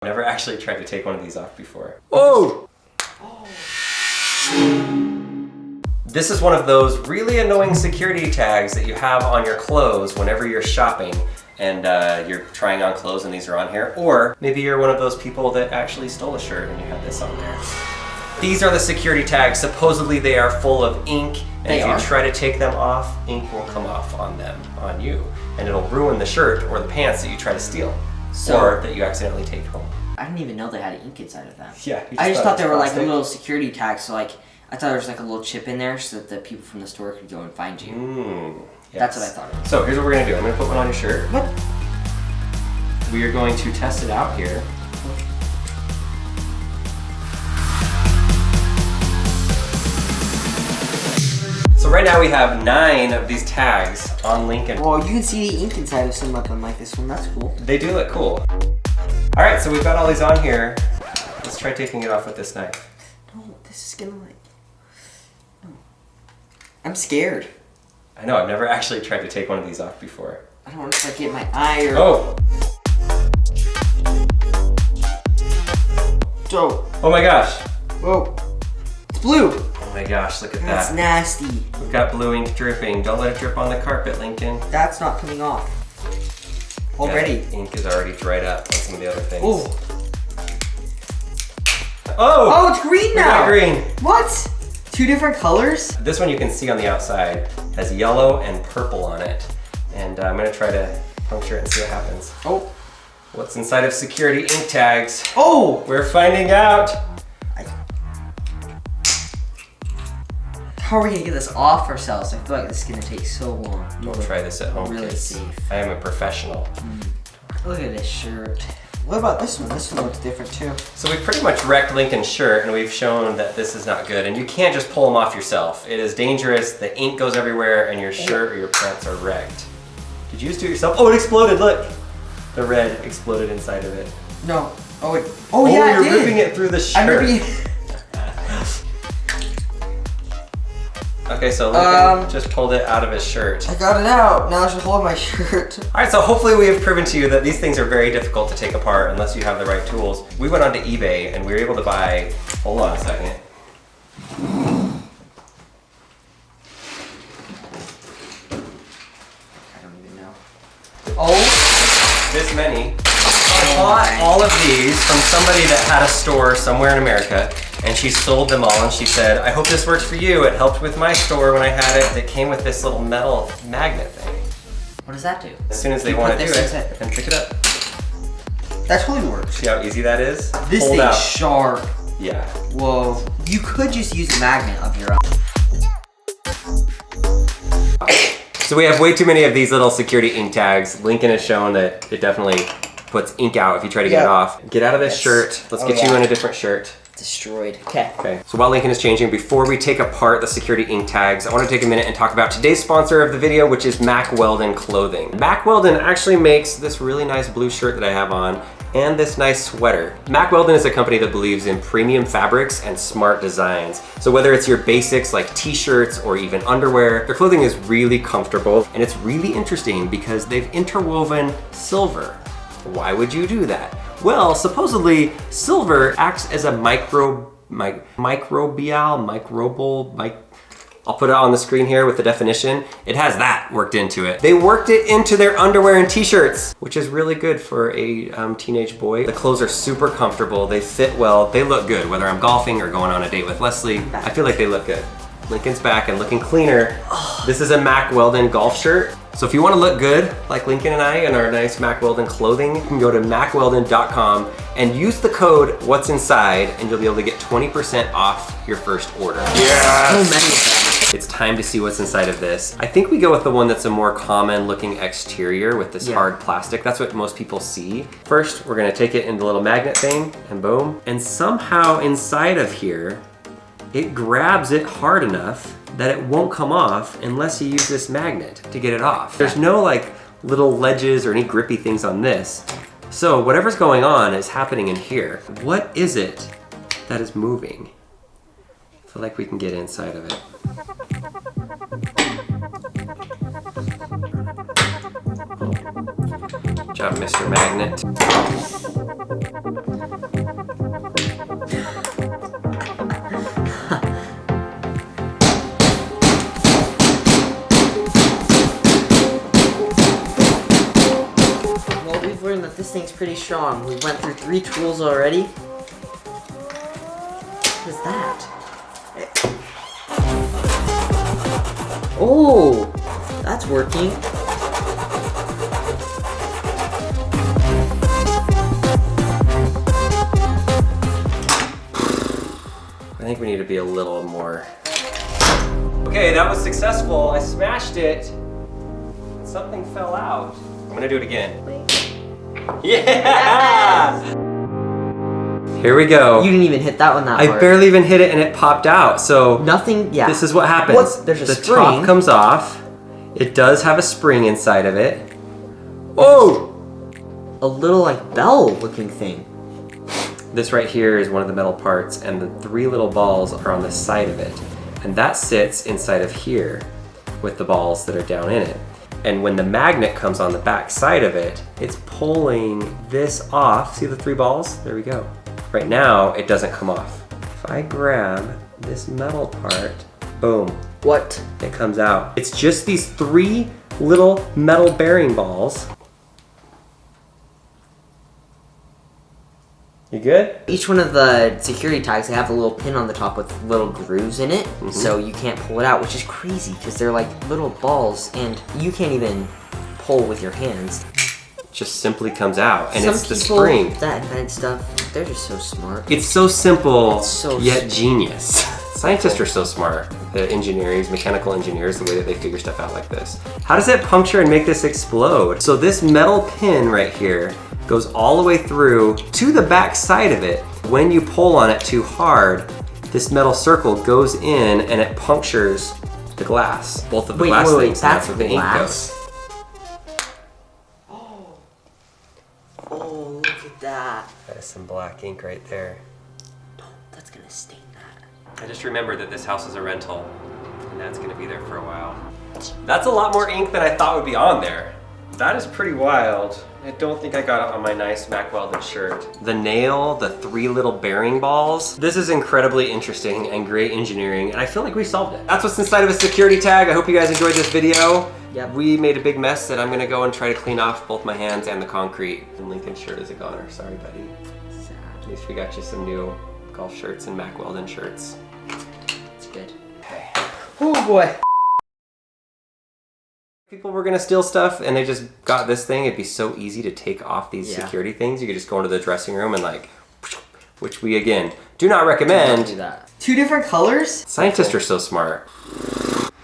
Never actually tried to take one of these off before. Oh! This is one of those really annoying security tags that you have on your clothes whenever you're shopping and you're trying on clothes and these are on here. Or maybe you're one of those people that actually stole a shirt and you have this on there. These are the security tags. Supposedly they are full of ink, and if you try to take them off, ink will come off on them, on you. And it'll ruin the shirt or the pants that you try to steal. Or that you accidentally take home. I didn't even know they had ink inside of them. Yeah. I just thought they were like a little security tag, so like, I thought there was like a little chip in there so that the people from the store could go and find you. Yes. That's what I thought it was. So here's what we're gonna do. I'm gonna put one on your shirt. What? We are going to test it out here. So right now we have 9 of these tags on Lincoln. Well, you can see the ink inside of some of them like this one. That's cool. They do look cool. All right, so we've got all these on here. Let's try taking it off with this knife. No, this is gonna like... No. I'm scared. I know, I've never actually tried to take one of these off before. I don't want to like get my eye or... Oh! Oh my gosh! Whoa. It's blue! Oh my gosh, look at That's that. nasty. We've got blue ink dripping. Don't let it drip on the carpet, Lincoln. That's not coming off. Already. Yeah, ink is already dried up on some of the other things. Ooh. Oh! Oh, it's green now! We got green. What? 2 different colors? This one you can see on the outside has yellow and purple on it. And I'm gonna try to puncture it and see what happens. Oh. What's inside of security ink tags? Oh! We're finding out. How are we gonna get this off ourselves? I feel like this is gonna take so long. Don't try this at home, really kids. safe. I am a professional. Look at this shirt. What about this one? This one looks different too. So we've pretty much wrecked Lincoln's shirt and we've shown that this is not good. And you can't just pull them off yourself. It is dangerous. The ink goes everywhere and your shirt or your pants are wrecked. Did you just do it yourself? Oh, it exploded, look. The red exploded inside of it. No. Oh, wait. Oh, yeah, you're ripping it through the shirt. I'm ripping it. Okay, so Lincoln just pulled it out of his shirt. I got it out. Now I should hold my shirt. All right, so hopefully we have proven to you that these things are very difficult to take apart unless you have the right tools. We went onto eBay and we were able to buy, hold on a second. I don't even know. Oh. This many. I bought all of these from somebody that had a store somewhere in America, and she sold them all, and she said, I hope this works for you. It helped with my store when I had it. It came with this little metal magnet thing. What does that do? As soon as they want to do it, and pick it up. That totally works. See how easy that is? This Hold thing's out. sharp. Yeah. Whoa. You could just use a magnet of your own. So we have way too many of these little security ink tags. Lincoln has shown that it definitely puts ink out if you try to get it off. Get out of this shirt. Let's get you in a different shirt. Destroyed. Okay. Okay, so while Lincoln is changing, before we take apart the security ink tags, I want to take a minute and talk about today's sponsor of the video, which is Mack Weldon Clothing. Mack Weldon actually makes this really nice blue shirt that I have on and this nice sweater. Mack Weldon is a company that believes in premium fabrics and smart designs. So whether it's your basics like t-shirts or even underwear, their clothing is really comfortable, and it's really interesting because they've interwoven silver. Why would you do that? Well, supposedly silver acts as a microbial, I'll put it on the screen here with the definition. It has that worked into it. They worked it into their underwear and t-shirts, which is really good for a teenage boy. The clothes are super comfortable. They fit well. They look good, whether I'm golfing or going on a date with Leslie. I feel like they look good. Lincoln's back and looking cleaner. This is a Mack Weldon golf shirt. So if you want to look good, like Lincoln and I in our nice Mack Weldon clothing, you can go to mackweldon.com and use the code What's Inside, and you'll be able to get 20% off your first order. Yeah. So many of them. It's time to see what's inside of this. I think we go with the one that's a more common looking exterior with this hard plastic. That's what most people see. First, we're gonna take it in the little magnet thing, and boom. And somehow inside of here, it grabs it hard enough that it won't come off unless you use this magnet to get it off. There's no like little ledges or any grippy things on this. So whatever's going on is happening in here. What is it that is moving? I feel like we can get inside of it. Good job, Mr. Magnet. This thing's pretty strong. We went through 3 tools already. What is that? Oh, that's working. I think we need to be a little more. Okay, that was successful. I smashed it. Something fell out. I'm gonna do it again. Yeah! Here we go. You didn't even hit that one that hard. I barely even hit it and it popped out. So nothing, yeah. This is what happens. What? There's a the spring. top comes off. It does have a spring inside of it. Oh! A little like bell looking thing. This right here is one of the metal parts, and the 3 little balls are on the side of it. And that sits inside of here with the balls that are down in it. And when the magnet comes on the back side of it, it's pulling this off. See the 3 balls? There we go. Right now, it doesn't come off. If I grab this metal part, boom. What? It comes out. It's just these 3 little metal bearing balls. You good? Each one of the security tags, they have a little pin on the top with little grooves in it, so you can't pull it out, which is crazy because they're like little balls and you can't even pull with your hands. It just simply comes out, and Some it's the people spring. that invent stuff, they're just so smart. It's so simple, so yet genius. Scientists are so smart. The engineers, mechanical engineers, the way that they figure stuff out like this. How does it puncture and make this explode? So this metal pin right here goes all the way through to the back side of it. When you pull on it too hard, this metal circle goes in and it punctures the glass. Both of the glass things. That's where the ink glass? goes. Oh, look at that. That is some black ink right there. That's gonna stain that. I just remembered that this house is a rental, and that's gonna be there for a while. That's a lot more ink than I thought would be on there. That is pretty wild. I don't think I got it on my nice Mack Weldon shirt. The nail, the 3 little bearing balls. This is incredibly interesting and great engineering, and I feel like we solved it. That's what's inside of a security tag. I hope you guys enjoyed this video. Yep. We made a big mess that I'm gonna go and try to clean off both my hands and the concrete. And Lincoln's shirt is a goner, sorry buddy. Sad. At least we got you some new golf shirts and Mack Weldon shirts. It's good. Okay. Oh boy. People were gonna steal stuff and they just got this thing. It'd be so easy to take off these Yeah. security things. You could just go into the dressing room and like, which we again do not recommend. Don't do that. 2 different colors? Scientists are so smart.